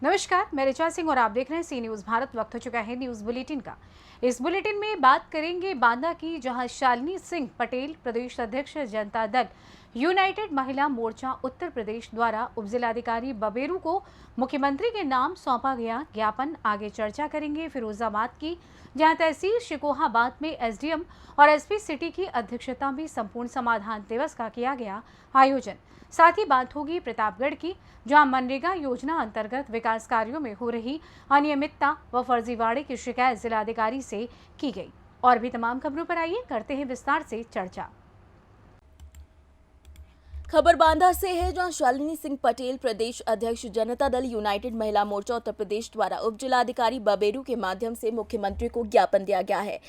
नमस्कार, मैं ऋचा सिंह और आप देख रहे हैं सी न्यूज भारत। वक्त हो चुका है न्यूज बुलेटिन का। इस बुलेटिन में बात करेंगे बांदा की, जहां शालिनी सिंह पटेल प्रदेश अध्यक्ष जनता दल यूनाइटेड महिला मोर्चा उत्तर प्रदेश द्वारा उपजिलाधिकारी बबेरू को मुख्यमंत्री के नाम सौंपा गया ज्ञापन। आगे चर्चा करेंगे फिरोजाबाद की, जहां तहसील शिकोहाबाद में एसडीएम और एसपी सिटी की अध्यक्षता में संपूर्ण समाधान दिवस का किया गया आयोजन। साथ ही बात होगी प्रतापगढ़ की, जहां मनरेगा योजना अंतर्गत विकास कार्यों में हो रही अनियमितता व फर्जीवाड़े की शिकायत जिलाधिकारी से की गई। और भी तमाम खबरों पर आइए करते हैं विस्तार से चर्चा। खबर बांदा से है, जहां शालिनी सिंह पटेल प्रदेश अध्यक्ष जनता दल यूनाइटेड महिला मोर्चा उत्तर प्रदेश द्वारा उप जिलाधिकारी बबेरू के माध्यम से मुख्यमंत्री को ज्ञापन दिया गया है।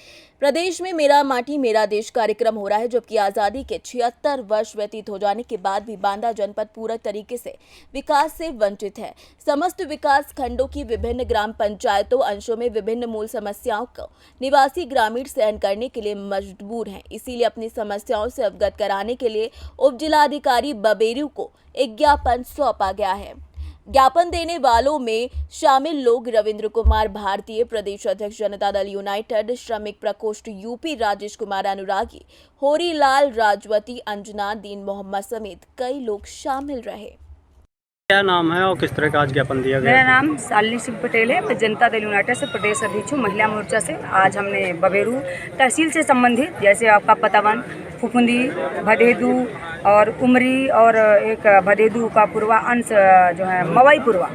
प्रदेश में मेरा माटी मेरा देश कार्यक्रम हो रहा है, जबकि आजादी के 76 वर्ष व्यतीत हो जाने के बाद भी बांदा जनपद पूरा तरीके से विकास से वंचित है। समस्त विकास खंडों की विभिन्न ग्राम पंचायतों अंशों में विभिन्न मूल समस्याओं को निवासी ग्रामीण सहन करने के लिए मजबूर हैं। इसीलिए अपनी समस्याओं से अवगत कराने के लिए उप जिलाधिकारी बबेरू को एक ज्ञापन सौंपा गया है। ज्ञापन देने वालों में शामिल लोग रविंद्र कुमार भारतीय प्रदेश अध्यक्ष जनता दल यूनाइटेड श्रमिक प्रकोष्ठ यूपी, राजेश कुमार अनुरागी, होरीलाल राजवती, अंजना, दीन मोहम्मद समेत कई लोग शामिल रहे। क्या नाम है और किस तरह का आज ज्ञापन दिया गया? मेरा नाम शालिनी सिंह पटेल है। मैं जनता दल यूनाइटेड से प्रदेश अध्यक्ष हूँ महिला मोर्चा से। आज हमने बबेरू तहसील से संबंधित, जैसे आपका पतावन, फुफुंदी, भदेदू और उमरी और एक भदेदू का पूर्वा अंश जो है मवई पूर्वा,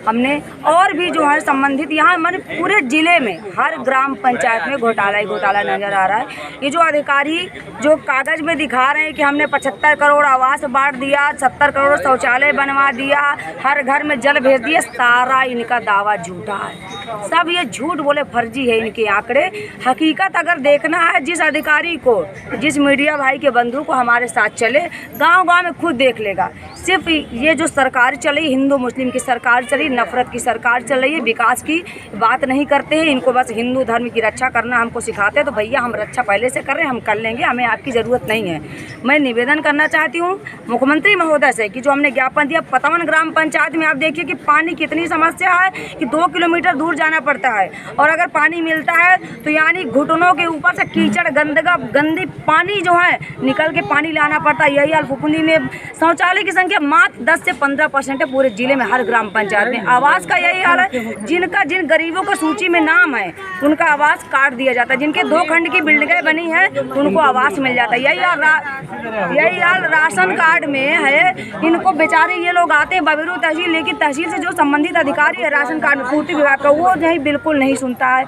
हमने और भी जो है संबंधित यहाँ हमारे पूरे जिले में हर ग्राम पंचायत में घोटाला ही घोटाला नजर आ रहा है। ये जो अधिकारी जो कागज में दिखा रहे हैं कि हमने 75 करोड़ आवास बांट दिया, 70 करोड़ शौचालय बनवा दिया, हर घर में जल भेज दिया, सारा इनका दावा झूठा है। सब ये झूठ बोले, फर्जी है इनके आंकड़े। हकीकत अगर देखना है, जिस अधिकारी को, जिस मीडिया भाई के बंधु को हमारे साथ चले, गांव-गांव में खुद देख लेगा। सिर्फ ये जो सरकार चली, हिंदू मुस्लिम की सरकार चली, नफरत की सरकार चल रही है, विकास की बात नहीं करते हैं। इनको बस हिंदू धर्म की रक्षा करना हमको सिखाते हैं। तो भैया हम रक्षा पहले से कर रहे हैं, हम कर लेंगे, हमें आपकी ज़रूरत नहीं है। मैं निवेदन करना चाहती हूँ मुख्यमंत्री महोदय से कि जो हमने ज्ञापन दिया पतावन ग्राम पंचायत में, आप देखिए कि पानी कितनी समस्या है कि 2 किलोमीटर दूर जाना पड़ता है, और अगर पानी मिलता है तो यानी घुटनों के ऊपर से कीचड़ गंदी पानी जो है निकल के पानी लाना पड़ता है। यही हाल फुफुंदी में शौचालय की संख्या मात्र 10 से 15% है पूरे जिले में, हर ग्राम पंचायत में। आवास का यही हाल है, जिन गरीबों का सूची में नाम है उनका आवास काट दिया जाता है। जिनके 2 खंड की बिल्डिंगें बनी है उनको आवास मिल जाता है। यही हाल राशन कार्ड में है। इनको बेचारे ये लोग आते हैं बबेरू तहसील, लेकिन तहसील से जो संबंधित अधिकारी है राशन कार्ड पूर्ति विभाग का, वो नहीं, बिल्कुल नहीं सुनता है।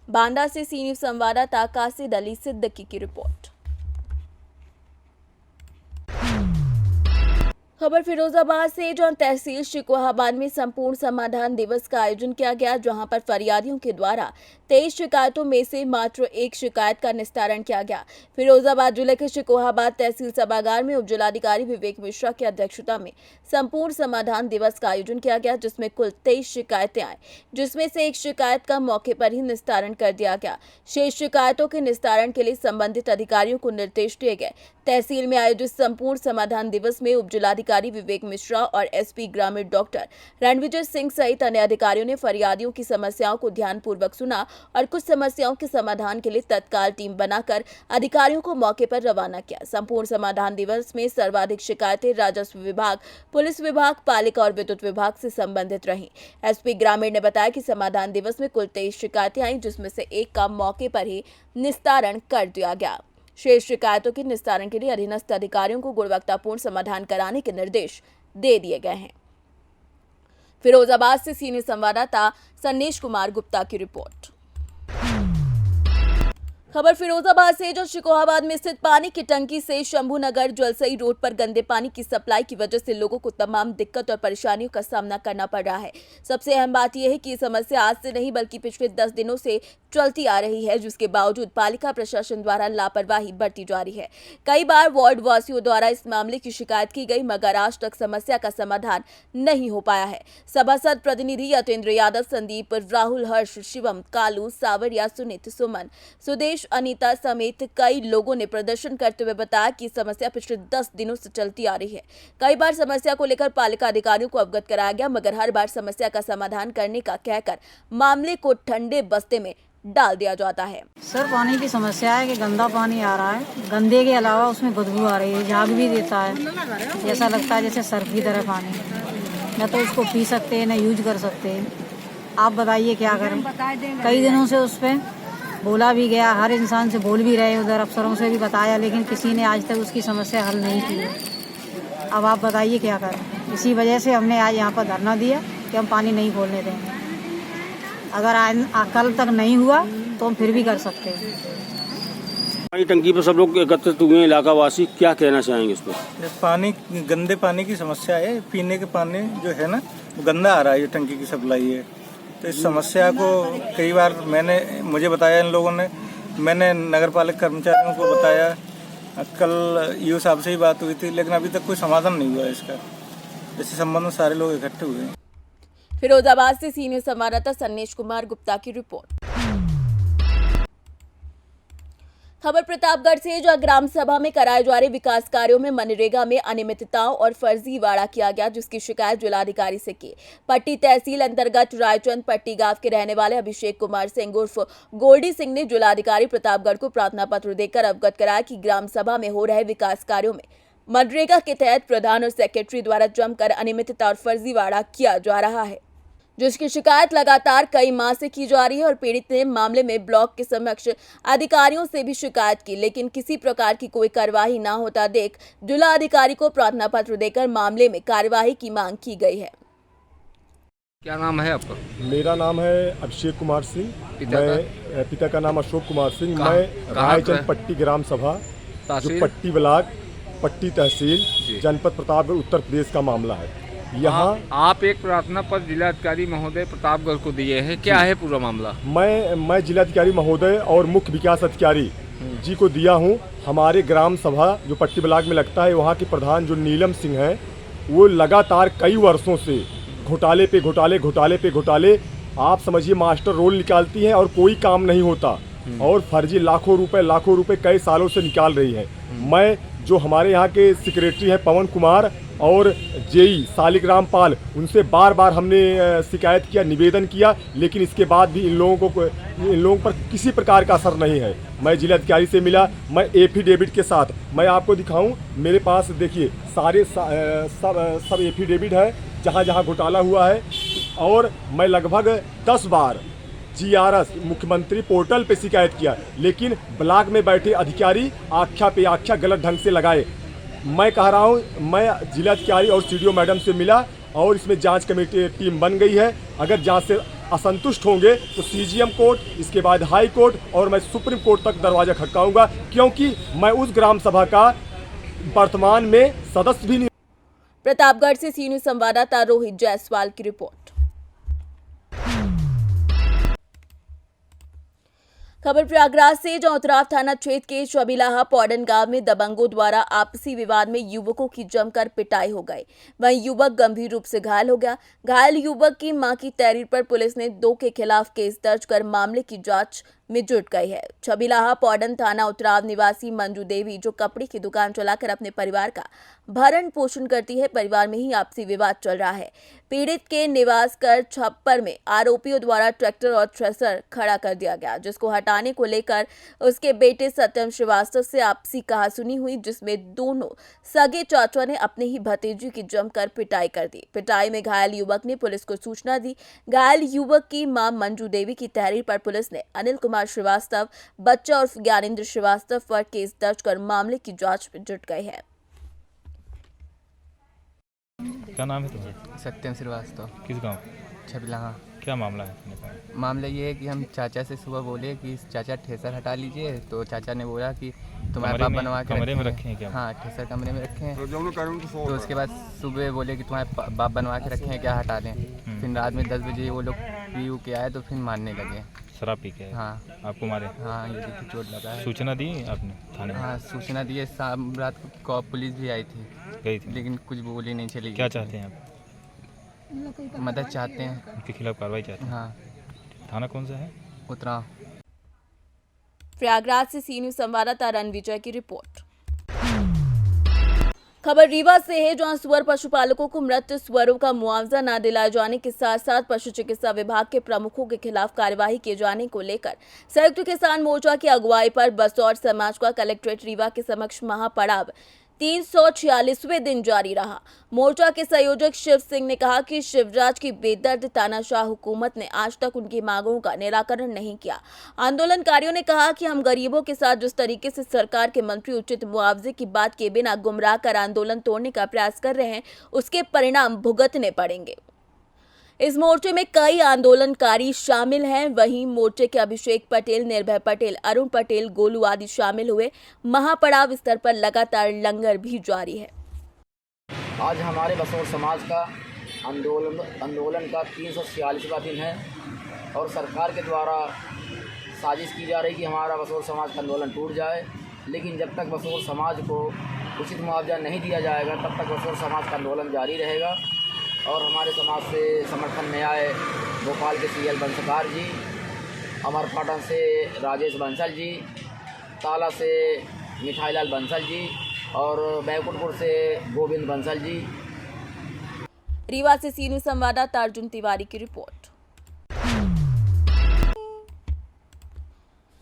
बांदा से सी न्यूज संवाददाता कासिद अली सिद्दीकी की रिपोर्ट। खबर फिरोजाबाद से, जहां तहसील शिकोहाबाद में संपूर्ण समाधान दिवस का आयोजन किया गया, जहां पर फरियादियों के द्वारा 23 शिकायतों में से मात्र 1 शिकायत का निस्तारण किया गया। फिरोजाबाद जिले के शिकोहाबाद तहसील सभागार में उप जिलाधिकारी विवेक मिश्रा की अध्यक्षता में संपूर्ण समाधान दिवस का आयोजन किया गया, जिसमें कुल 23 शिकायतें आई, जिसमें से 1 शिकायत का मौके पर ही निस्तारण कर दिया गया। शेष शिकायतों के निस्तारण के लिए संबंधित अधिकारियों को निर्देश दिए गए। तहसील में आयोजित संपूर्ण समाधान दिवस में उप जिलाधिकारी विवेक मिश्रा और एसपी ग्रामीण डॉक्टर रणविजय सिंह सहित अन्य अधिकारियों ने फरियादियों की समस्याओं को ध्यानपूर्वक सुना और कुछ समस्याओं के समाधान के लिए तत्काल टीम बनाकर अधिकारियों को मौके पर रवाना किया। संपूर्ण समाधान दिवस में सर्वाधिक शिकायतें राजस्व विभाग, पुलिस विभाग, पालिका और विद्युत विभाग से संबंधित रहीं। एसपी ग्रामीण ने बताया कि समाधान दिवस में कुल 23 शिकायतें आई, जिसमें से 1 का मौके पर ही निस्तारण कर दिया गया। शेष शिकायतों के निस्तारण के लिए अधीनस्थ अधिकारियों को गुणवत्तापूर्ण समाधान कराने के निर्देश दे दिए गए हैं। फिरोजाबाद से सीनियर संवाददाता सन्नेश कुमार गुप्ता की रिपोर्ट। खबर फिरोजाबाद से, जो शिकोहाबाद में स्थित पानी की टंकी से शंभूनगर जलसई रोड पर गंदे पानी की सप्लाई की वजह से लोगों को तमाम दिक्कत और परेशानियों का सामना करना पड़ रहा है। सबसे अहम बात यह है कि ये समस्या आज से नहीं बल्कि पिछले 10 दिनों से चलती आ रही है, जिसके बावजूद पालिका प्रशासन द्वारा लापरवाही बरती जा रही है। कई बार वार्ड वासियों द्वारा इस मामले की शिकायत की गई, मगर आज तक समस्या का समाधान नहीं हो पाया है। सभासद प्रतिनिधि यतेंद्र यादव, संदीप, राहुल, हर्ष, शिवम, कालू, सावरिया, सुनीत, सुमन, सुदेश अनीता समेत कई लोगों ने प्रदर्शन करते हुए बताया कि समस्या पिछले 10 दिनों से चलती आ रही है। कई बार समस्या को लेकर पालिका अधिकारियों को अवगत कराया गया, मगर हर बार समस्या का समाधान करने का कहकर मामले को ठंडे बस्ते में डाल दिया जाता है। सर, पानी की समस्या है कि गंदा पानी आ रहा है, गंदे के अलावा उसमें बदबू आ रही है, झाग भी देता है, ऐसा लगता है जैसे सर्फ की तरह पानी। न तो उसको पी सकते हैं न यूज कर सकते हैं। आप बताइए क्या करें। कई दिनों से उस पर बोला भी गया, हर इंसान से बोल भी रहे, उधर अफसरों से भी बताया, लेकिन किसी ने आज तक उसकी समस्या हल नहीं की। अब आप बताइए क्या करें। इसी वजह से हमने आज यहाँ पर धरना दिया कि हम पानी नहीं खोलने देंगे। अगर कल तक नहीं हुआ तो हम फिर भी कर सकते हैं। पानी टंकी पर सब लोग एकत्रित हुए हैं, इलाका वासी, क्या कहना चाहेंगे इस पर? पानी, गंदे पानी की समस्या है। पीने के पानी जो है ना, वो गंदा आ रहा है, जो टंकी की सप्लाई है। तो इस समस्या को कई बार मुझे बताया इन लोगों ने, मैंने नगर पालिका कर्मचारियों को बताया, कल ईओ साहब से ही बात हुई थी, लेकिन अभी तक कोई समाधान नहीं हुआ इसका। इस संबंध में सारे लोग इकट्ठे हुए हैं। फिरोजाबाद से सीनियर संवाददाता सन्नेश कुमार गुप्ता की रिपोर्ट। खबर प्रतापगढ़ से, जो ग्राम सभा में कराए जा रहे विकास कार्यों में मनरेगा में अनियमितताओं और फर्जीवाड़ा किया गया, जिसकी शिकायत जिलाधिकारी से की। पट्टी तहसील अंतर्गत रायचंद पट्टी गांव के रहने वाले अभिषेक कुमार सिंह उर्फ गोल्डी सिंह ने जिलाधिकारी प्रतापगढ़ को प्रार्थना पत्र देकर अवगत कराया कि ग्राम सभा में हो रहे विकास कार्यों में मनरेगा के तहत प्रधान और सेक्रेटरी द्वारा जमकर अनियमितता और फर्जीवाड़ा किया जा रहा है, जिसकी शिकायत लगातार कई माह से की जा रही है। और पीड़ित ने मामले में ब्लॉक के समक्ष अधिकारियों से भी शिकायत की, लेकिन किसी प्रकार की कोई कार्यवाही न होता देख जिला अधिकारी को प्रार्थना पत्र देकर मामले में कार्यवाही की मांग की गई है। क्या नाम है आपका? मेरा नाम है अभिषेक कुमार सिंह। पिता का नाम अशोक कुमार सिंह। मैं रायचंद पट्टी ग्राम सभा, जो पट्टी ब्लॉक, पट्टी तहसील, जनपद प्रतापगढ़, उत्तर प्रदेश का मामला है। यहाँ आप एक प्रार्थना पत्र जिलाधिकारी महोदय प्रतापगढ़ को दिए हैं, क्या है पूरा मामला? मैं जिलाधिकारी महोदय और मुख्य विकास अधिकारी जी को दिया हूँ। हमारे ग्राम सभा जो पट्टी ब्लॉक में लगता है, वहाँ के प्रधान जो नीलम सिंह हैं, वो लगातार कई वर्षों से घोटाले पे घोटाले, आप समझिए मास्टर रोल निकालती हैं और कोई काम नहीं होता, और फर्जी लाखों रुपए कई सालों से निकाल रही है। मैं जो हमारे यहाँ के सेक्रेटरी हैं पवन कुमार और जेई शालिग्राम पाल, उनसे बार बार हमने शिकायत किया, निवेदन किया, लेकिन इसके बाद भी इन लोगों पर किसी प्रकार का असर नहीं है। मैं जिलाधिकारी से मिला, मैं एफिडेविट के साथ, मैं आपको दिखाऊं, मेरे पास देखिए सारे सब एफिडेविट है जहाँ जहाँ घोटाला हुआ है। और मैं लगभग 10 बार GRS मुख्यमंत्री पोर्टल पे शिकायत किया, लेकिन ब्लॉक में बैठे अधिकारी आख्या पे आख्या गलत ढंग से लगाए। मैं कह रहा हूँ, मैं जिलाधिकारी और CDO मैडम से मिला और इसमें जांच कमेटी टीम बन गई है। अगर जांच से असंतुष्ट होंगे तो CGM कोर्ट, इसके बाद हाई कोर्ट और मैं सुप्रीम कोर्ट तक दरवाजा खटकाऊंगा, क्योंकि मैं उस ग्राम सभा का वर्तमान में सदस्य भी नहीं। प्रतापगढ़ से सीनियर संवाददाता रोहित जायसवाल की रिपोर्ट। खबर प्रयागराज से, जो उत्तराव थाना क्षेत्र के चबिलाहा पौडन गांव में दबंगों द्वारा आपसी विवाद में युवकों की जमकर पिटाई हो गई। वहीं युवक गंभीर रूप से घायल हो गया। घायल युवक की मां की तहरीर पर पुलिस ने 2 के खिलाफ केस दर्ज कर मामले की जांच में जुट गई है। चबिलाहा पौडन थाना उत्तराव निवासी मंजू देवी, जो कपड़े की दुकान चलाकर अपने परिवार का भरण पोषण करती है, परिवार में ही आपसी विवाद चल रहा है। पीड़ित के निवास कर छप्पर में आरोपियों द्वारा ट्रैक्टर और थ्रेसर खड़ा कर दिया गया, जिसको हटाने को लेकर उसके बेटे सत्यम श्रीवास्तव से आपसी कहासुनी हुई, जिसमें दोनों सगे चाचा ने अपने ही भतीजी की जमकर पिटाई कर दी। पिटाई में घायल युवक ने पुलिस को सूचना दी। घायल युवक की मां मंजू देवी की तहरीर पर पुलिस ने अनिल कुमार श्रीवास्तव, बच्चा उर्फ ज्ञानेंद्र श्रीवास्तव पर केस दर्ज कर मामले की जांच में जुट गए हैं। क्या नाम है तुम्हारा? सत्यम श्रीवास्तव। किस गांव? छबिलाहा। क्या मामला है? मामला ये है कि हम चाचा से सुबह बोले कि चाचा ठेसर हटा लीजिए, तो चाचा ने बोला कि तुम्हारे बाप बनवा के कमरे में रखे हैं क्या? हाँ, ठेसर कमरे में रखे हैं। तो उसके बाद सुबह बोले कि तुम्हारे बाप बनवा के रखे हैं, क्या हटा दें। फिर रात में 10 बजे वो लोग पी के आए तो फिर मारने लगे। शराब पी के? हाँ। आपको मारे? हाँ, ये देखिए चोट लगा है। सूचना दी आपने थाने में? हाँ, सूचना दी है। शाम रात को पुलिस भी आई थी, गई थी, लेकिन कुछ बोली नहीं चली। क्या चाहते हैं आप? मदद चाहते हैं, उनके खिलाफ कार्रवाई चाहते हैं। हाँ। थाना कौन सा है? उतराव। प्रयागराज से सी न्यूज संवाददाता रणविजय की रिपोर्ट। खबर रीवा से है, जहां सुअर पशुपालकों को मृत सुअरों का मुआवजा न दिलाए जाने के साथ साथ पशु चिकित्सा विभाग के प्रमुखों के खिलाफ कार्रवाई किए जाने को लेकर संयुक्त किसान मोर्चा की अगुवाई पर बसौर समाज का कलेक्ट्रेट रीवा के समक्ष महापड़ाव 346वें दिन जारी रहा। मोर्चा के संयोजक शिव सिंह ने कहा कि शिवराज की बेदर्द तानाशाह हुकूमत ने आज तक उनकी मांगों का निराकरण नहीं किया। आंदोलनकारियों ने कहा कि हम गरीबों के साथ जिस तरीके से सरकार के मंत्री उचित मुआवजे की बात के बिना गुमराह कर आंदोलन तोड़ने का प्रयास कर रहे हैं, उसके परिणाम भुगतने पड़ेंगे। इस मोर्चे में कई आंदोलनकारी शामिल हैं। वहीं मोर्चे के अभिषेक पटेल, निर्भय पटेल, अरुण पटेल, गोलू आदि शामिल हुए। महापड़ाव स्तर पर लगातार लंगर भी जारी है। आज हमारे बसौर समाज का आंदोलन का 346वां दिन है और सरकार के द्वारा साजिश की जा रही कि हमारा बसौर समाज का आंदोलन टूट जाए, लेकिन जब तक बसौर समाज को उचित मुआवजा नहीं दिया जाएगा तब तक बसौर समाज का आंदोलन जारी रहेगा। और हमारे समाज से समर्थन में आए भोपाल के CL बंसकार जी, अमरपाटन से राजेश बंसल जी, ताला से मिठाईलाल बंसल जी और बैकुंठपुर से गोविंद बंसल जी। रीवा से सी न्यूज संवाददाता अर्जुन तिवारी की रिपोर्ट।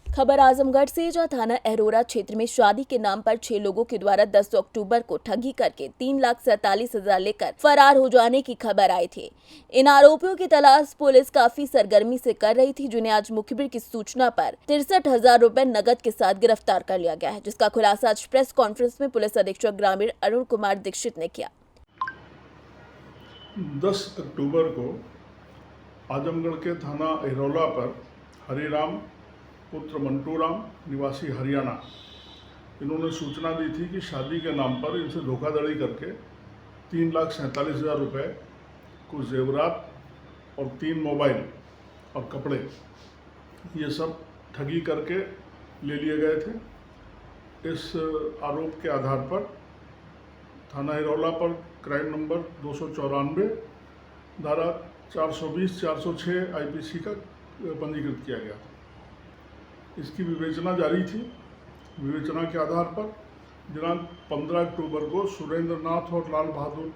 खबर आजमगढ़ से, जहां थाना अरोरा क्षेत्र में शादी के नाम पर 6 लोगों के द्वारा 10 अक्टूबर को ठगी करके 3,47,000 लेकर फरार हो जाने की खबर आई थी। इन आरोपियों की तलाश पुलिस काफी सरगर्मी से कर रही थी, जिन्हें आज मुखबिर की सूचना पर 63,000 रुपए नकद के साथ गिरफ्तार कर लिया गया है, जिसका खुलासा आज प्रेस कॉन्फ्रेंस में पुलिस अधीक्षक ग्रामीण अरुण कुमार दीक्षित ने किया। 10 अक्टूबर को आजमगढ़ के थाना अरोरा पर हरिराम पुत्र मंटूराम निवासी हरियाणा, इन्होंने सूचना दी थी कि शादी के नाम पर इनसे धोखाधड़ी करके 3,47,000 रुपये, कुछ जेवरात और 3 मोबाइल और कपड़े, ये सब ठगी करके ले लिए गए थे। इस आरोप के आधार पर थाना अरोरा पर क्राइम नंबर 294 धारा 420, 406 IPC का पंजीकृत किया गया था। इसकी विवेचना जारी थी। विवेचना के आधार पर दिनांक 15 अक्टूबर को सुरेंद्र नाथ और लाल बहादुर,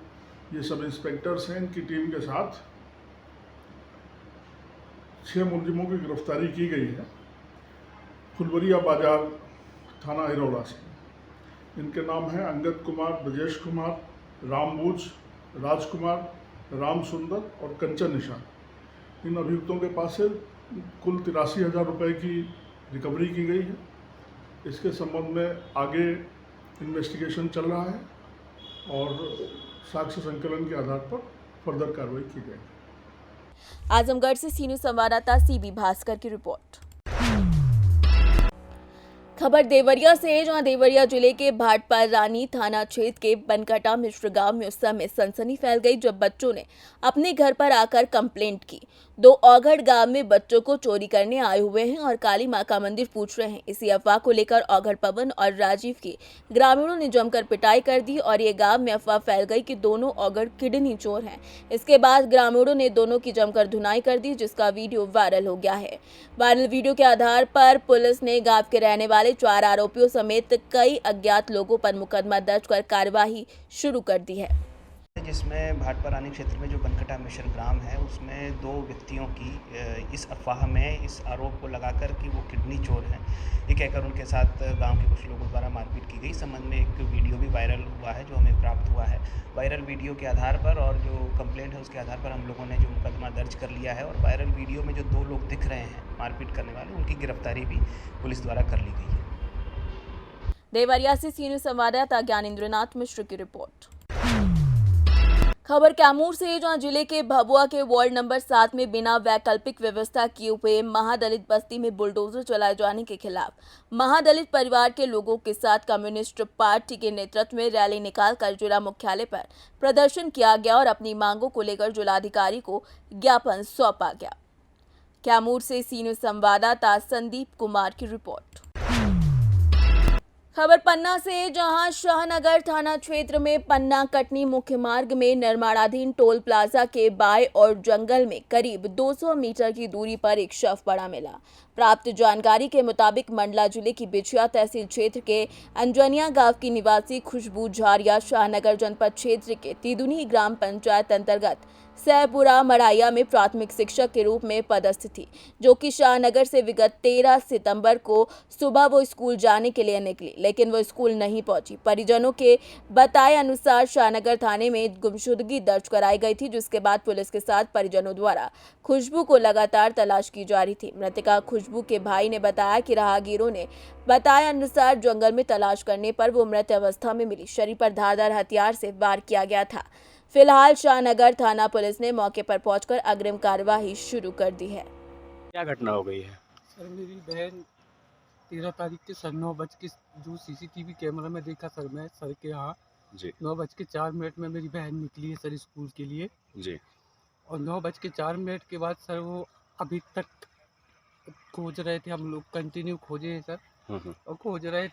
ये सब इंस्पेक्टर्स हैं, इनकी टीम के साथ 6 मुलजिमों की गिरफ्तारी की गई है फुलवरिया बाजार थाना अरोरा से। इनके नाम हैं अंगद कुमार, ब्रजेश कुमार, रामबूझ, राजकुमार, राम सुंदर और कंचन निशान। इन अभियुक्तों के पास से कुल 83,000 रुपये की रिकवरी की गई है। इसके संबंध में आगे इन्वेस्टिगेशन चल रहा है और साक्ष्य संकलन के आधार पर फर्दर कार्रवाई की जाएगी। आजमगढ़ से सी न्यूज संवाददाता CB भास्कर की रिपोर्ट। खबर देवरिया से है, जहां देवरिया जिले के भाटपाल रानी थाना क्षेत्र के बनकटा मिश्र गांव में उस समय सनसनी फैल गई जब बच्चों ने अपने घर पर आकर कंप्लेंट की। 2 औघड़ गांव में बच्चों को चोरी करने आए हुए हैं और काली मां का मंदिर पूछ रहे हैं। इसी अफवाह को लेकर औघड़ पवन और राजीव की ग्रामीणों ने जमकर पिटाई कर दी और ये गांव में अफवाह फैल गई कि दोनों औघड़ किडनी चोर हैं। इसके बाद ग्रामीणों ने दोनों की जमकर धुनाई कर दी, जिसका वीडियो वायरल हो गया है। वायरल वीडियो के आधार पर पुलिस ने गांव के रहने वाले 4 आरोपियों समेत कई अज्ञात लोगों पर मुकदमा दर्ज कर कार्यवाही शुरू कर दी है। जिसमें भाटपाल रानी क्षेत्र में जो बनकटा मिश्र ग्राम है, उसमें 2 व्यक्तियों की इस अफवाह में इस आरोप को लगाकर कि वो किडनी चोर हैं, ये कहकर उनके साथ गांव के कुछ लोगों द्वारा मारपीट की गई। संबंध में एक वीडियो भी वायरल हुआ है जो हमें प्राप्त हुआ है। वायरल वीडियो के आधार पर और जो कंप्लेंट है उसके आधार पर हम लोगों ने जो मुकदमा दर्ज कर लिया है और वायरल वीडियो में जो 2 लोग दिख रहे हैं मारपीट करने वाले, उनकी गिरफ्तारी भी पुलिस द्वारा कर ली गई है। देवरिया से सी न्यूज संवाददाता ज्ञानेंद्रनाथ मिश्र की रिपोर्ट। खबर कैमूर से, जहां जिले के भभुआ के वार्ड नंबर 7 में बिना वैकल्पिक व्यवस्था किए हुए महादलित बस्ती में बुलडोजर चलाए जाने के खिलाफ महादलित परिवार के लोगों के साथ कम्युनिस्ट पार्टी के नेतृत्व में रैली निकालकर जिला मुख्यालय पर प्रदर्शन किया गया और अपनी मांगों को लेकर जिलाधिकारी को ज्ञापन सौंपा गया। कैमूर से सी न्यूज संवाददाता संदीप कुमार की रिपोर्ट। खबर पन्ना से, जहां शाहनगर थाना क्षेत्र में पन्ना कटनी मुख्य मार्ग में निर्माणाधीन टोल प्लाजा के बाएं और जंगल में करीब 200 मीटर की दूरी पर एक शव पड़ा मिला। प्राप्त जानकारी के मुताबिक मंडला जिले की बिछिया तहसील क्षेत्र के अंजनिया गांव की निवासी खुशबू झारिया शाहनगर जनपद क्षेत्र के तिदुनी ग्राम पंचायत अंतर्गत सैपुरा मड़ाइया में प्राथमिक शिक्षक के रूप में पदस्थ थी, जो कि शाहनगर से विगत 13 सितंबर को सुबह वो स्कूल जाने के लिए निकली, लेकिन वो स्कूल नहीं पहुंची। परिजनों के बताए अनुसार शाहनगर थाने में गुमशुदगी दर्ज कराई गई थी, जिसके बाद पुलिस के साथ परिजनों द्वारा खुशबू को लगातार तलाश की जा रही थी। मृतका खुशबू के भाई ने बताया कि राहगीरों ने बताया अनुसार जंगल में तलाश करने पर वो मृत अवस्था में मिली। शरीर पर धारदार हथियार से वार किया गया था। फिलहाल शाहनगर थाना पुलिस ने मौके पर पहुंचकर अग्रिम कार्यवाही शुरू कर दी है। क्या घटना हो गई है? सर मेरी बहन 13 तारीख के 9:00 के जो सीसीटीवी कैमरा में देखा सर, मैं सर के यहाँ 9:04 में मेरी बहन निकली है सर स्कूल के लिए जी, और 9:04 के बाद सर वो अभी तक खोज रहे थे, हम लोग कंटिन्यू खोजे हैं सर, और खोज रहे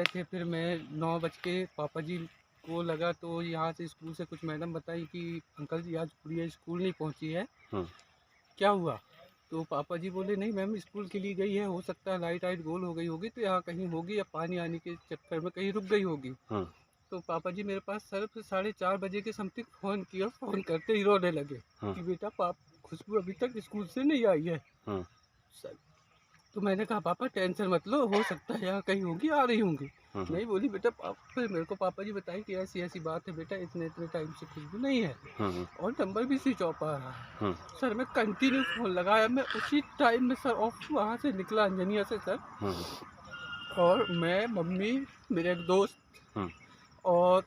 थे। फिर मैं 9:00 के पापा जी को लगा तो यहाँ से स्कूल से कुछ मैडम बताई कि अंकल जी आज गुड़िया स्कूल नहीं पहुँची है, क्या हुआ? तो पापा जी बोले नहीं मैम स्कूल के लिए गई है, हो सकता है लाइट गोल हो गई होगी तो यहाँ कहीं होगी या पानी आने के चक्कर में कहीं रुक गई होगी। तो पापा जी मेरे पास सर 4:30 बजे के समथिंग फ़ोन किया, फ़ोन करते ही रोने लगे कि बेटा खुशबू अभी तक स्कूल से नहीं आई है सर। तो मैंने कहा पापा टेंशन मत लो, हो सकता है यहाँ कहीं होगी, आ रही होंगी। नहीं बोली बेटा, फिर मेरे को पापा जी बताई कि ऐसी बात है बेटा, इतने टाइम से खुशबू नहीं है और नंबर भी स्विच ऑफ आ रहा है। सर मैं कंटिन्यू फ़ोन लगाया, मैं उसी टाइम में सर ऑफ वहाँ से निकला अंजनिया से सर, और मैं मम्मी मेरे एक दोस्त और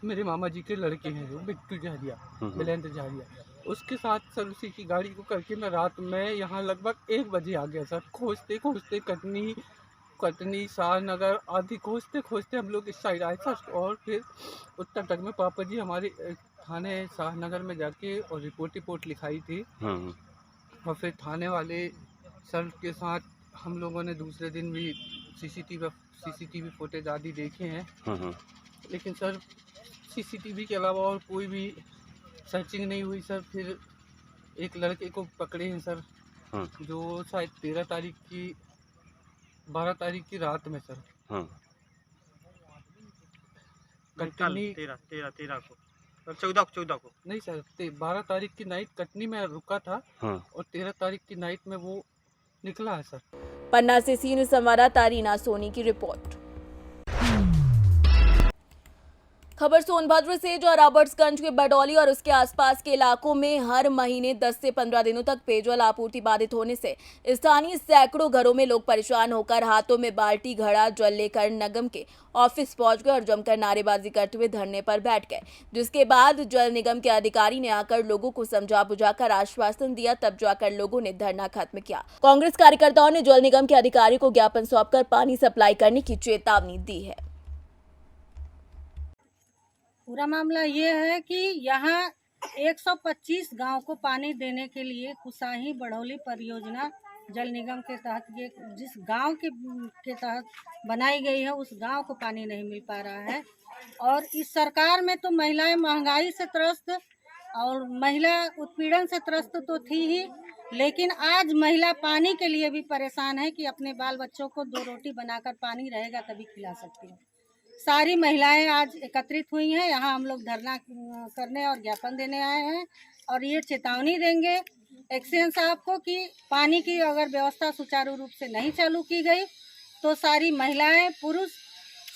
मेरे मामा जी के लड़के हैं जो बिट्टू झारिया, बिलेंद्र झारिया, उसके साथ सर उसी की गाड़ी को करके मैं रात में यहाँ लगभग 1 बजे आ गया सर। खोजते कटनी शाहनगर आदि खोजते हम लोग इस साइड आए सर, और फिर उत्तर तक में पापा जी हमारे थाने शाहनगर में जाके और रिपोर्ट लिखाई थी, और फिर थाने वाले सर के साथ हम लोगों ने दूसरे दिन भी सीसीटीवी फुटेज आदि देखे हैं, लेकिन सर सीसीटीवी के अलावा और कोई भी सर्चिंग नहीं हुई सर। फिर एक लड़के को पकड़े हैं सर, जो शायद 12 तारीख की रात में सर कटनी 13 को 14 को नहीं सर 12 तारीख की नाइट कटनी में रुका था और 13 तारीख की नाइट में वो निकला है सर। पन्ना से सी न्यूज़ संवाददाता रीना सोनी की रिपोर्ट। खबर सोनभद्र से, जो रॉबर्ट्सगंज के बडौली और उसके आसपास के इलाकों में हर महीने 10 से 15 दिनों तक पेयजल आपूर्ति बाधित होने से स्थानीय सैकड़ों घरों में लोग परेशान होकर हाथों में बाल्टी घड़ा जल लेकर निगम के ऑफिस पहुंच गए और जमकर नारेबाजी करते हुए धरने पर बैठ गए, जिसके बाद जल निगम के अधिकारी ने आकर लोगों को समझा बुझाकर आश्वासन दिया, तब जाकर लोगों ने धरना खत्म किया। कांग्रेस कार्यकर्ताओं ने जल निगम के अधिकारी को ज्ञापन सौंपकर पानी सप्लाई करने की चेतावनी दी है। पूरा मामला ये है कि यहाँ 125 गांव को पानी देने के लिए कुसाही बड़ौली परियोजना जल निगम के तहत ये जिस गांव के तहत बनाई गई है उस गांव को पानी नहीं मिल पा रहा है। और इस सरकार में तो महिलाएं महंगाई से त्रस्त और महिला उत्पीड़न से त्रस्त तो थी ही, लेकिन आज महिला पानी के लिए भी परेशान है कि अपने बाल बच्चों को 2 रोटी बनाकर पानी रहेगा तभी खिला सकती है। सारी महिलाएं आज एकत्रित हुई हैं, यहाँ हम लोग धरना करने और ज्ञापन देने आए हैं और ये चेतावनी देंगे एक्सीएन साहब को कि पानी की अगर व्यवस्था सुचारू रूप से नहीं चालू की गई तो सारी महिलाएं पुरुष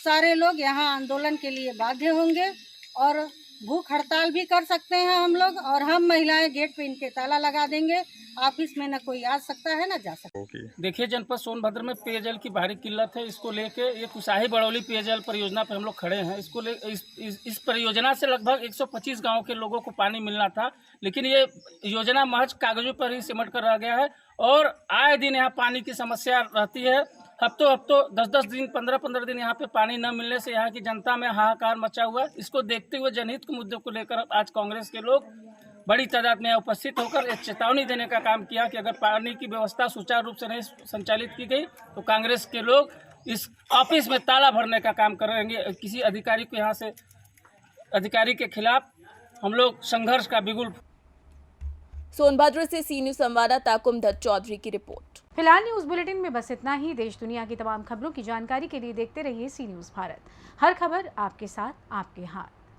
सारे लोग यहाँ आंदोलन के लिए बाध्य होंगे और भूख हड़ताल भी कर सकते हैं हम लोग, और हम महिलाएं गेट पे इनके ताला लगा देंगे। ऑफिस में न कोई आ सकता है न जा सकता है। देखिए जनपद सोनभद्र में पेयजल की भारी किल्लत है, इसको लेके ये कुसाही बड़ौली पेयजल परियोजना पर हम लोग खड़े हैं। इसको इस परियोजना से लगभग 125 गांव के लोगों को पानी मिलना था, लेकिन ये योजना महज कागजों पर ही सिमट कर रह गया है और आए दिन यहाँ पानी की समस्या रहती है। हफ्तों 10-10 दिन 15-15 दिन यहाँ पे पानी न मिलने से यहाँ की जनता में हाहाकार मचा हुआ है। इसको देखते हुए जनहित के मुद्दों को लेकर आज कांग्रेस के लोग बड़ी तादाद में उपस्थित होकर एक चेतावनी देने का काम किया कि अगर पानी की व्यवस्था सुचारू रूप से नहीं संचालित की गई तो कांग्रेस के लोग इस ऑफिस में ताला भरने का काम करेंगे। किसी अधिकारी को यहाँ से अधिकारी के खिलाफ हम लोग संघर्ष का बिगुल। सोनभद्र से सी न्यूज़ संवाददाता कुमधर चौधरी की रिपोर्ट। फिलहाल न्यूज़ बुलेटिन में बस इतना ही। देश दुनिया की तमाम खबरों की जानकारी के लिए देखते रहिए सी न्यूज़ भारत। हर खबर आपके साथ, आपके हाथ।